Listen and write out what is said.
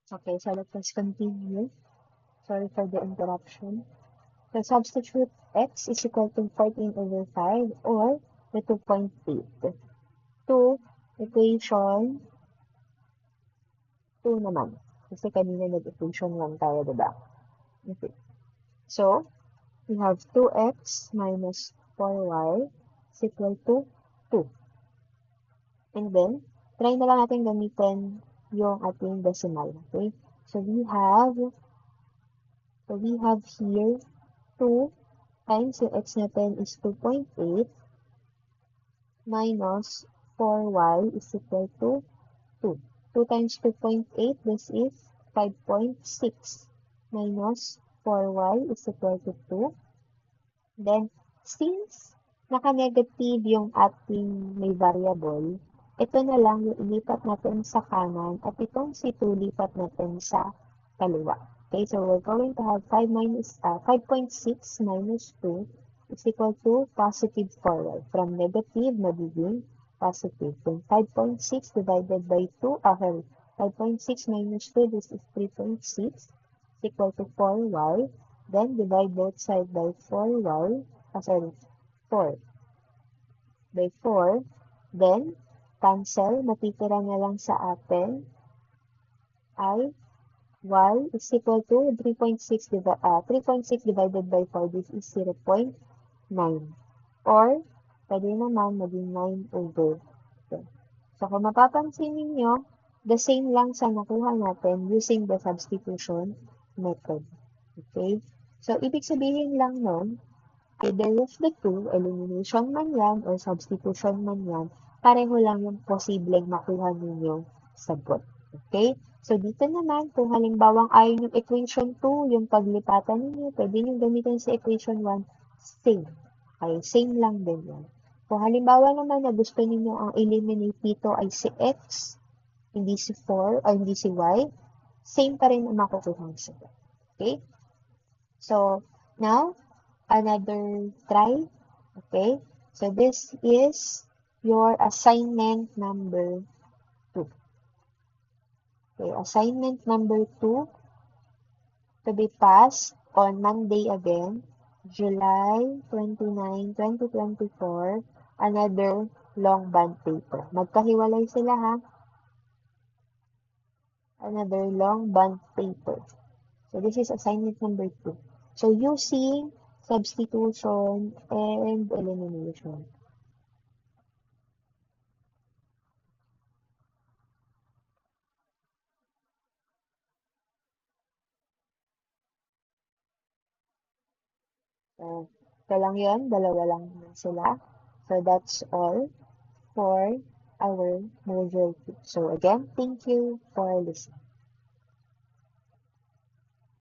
Okay, so let us continue. Sorry for the interruption. So substitute x is equal to 14 over 5 or the 2.8 to equation 2 naman. Kasi kanina nag-equation 1 tayo, diba? Okay. So, we have 2x minus 4y is equal to 2. And then, try na lang natin gamitin yung ating decimal. Okay? So, we have here 2 times yung x natin is 2.8 minus 4y is equal to 2. 2 times 2.8, this is 5.6 minus 4y is equal to 2. Then, since naka-negative yung ating may variable, ito na lang yung ilipat natin sa kanan at itong si 2 lipat natin sa kaliwa. Okay, so we're going to have 5.6 minus 2 is equal to positive 4y. From negative, magiging positive. Then 5.6 divided by 2, 5.6 minus 2, this is 3.6 is equal to 4y. Then divide both sides by 4y, 4 by 4. Then, cancel, matitira na lang sa atin ay y is equal to 3.6 divided by 4, this is 0.9. Or, pwede naman maging 9 over 10. So, kung mapapansin ninyo, the same lang sa nakuha natin using the substitution method. Okay? So, ibig sabihin lang nun, either of the two, elimination man yan or substitution man yan, pareho lang yung posibleng makuha ninyo sagot. Okay? So, dito naman, kung halimbawang ayaw yung equation 2, yung paglipatan ninyo, pwede nyo gamitin sa equation 1, same. Okay, same lang din yan. Kung halimbawa naman na gusto ninyo ang eliminate dito ay si x, hindi si 4, o hindi si y, same pa rin ang makukuha ng sagot. Okay? So, now, another try. Okay? So, this is your assignment number 2. Okay, assignment number 2 to be passed on Monday again, July 29, 2024, another long bond paper. Magkahiwalay sila ha. Another long bond paper. So, this is assignment number 2. So, using substitution and elimination. So, ito lang yun. Dalawa lang naman sila. So, that's all for our module 2. So, again, thank you for listening.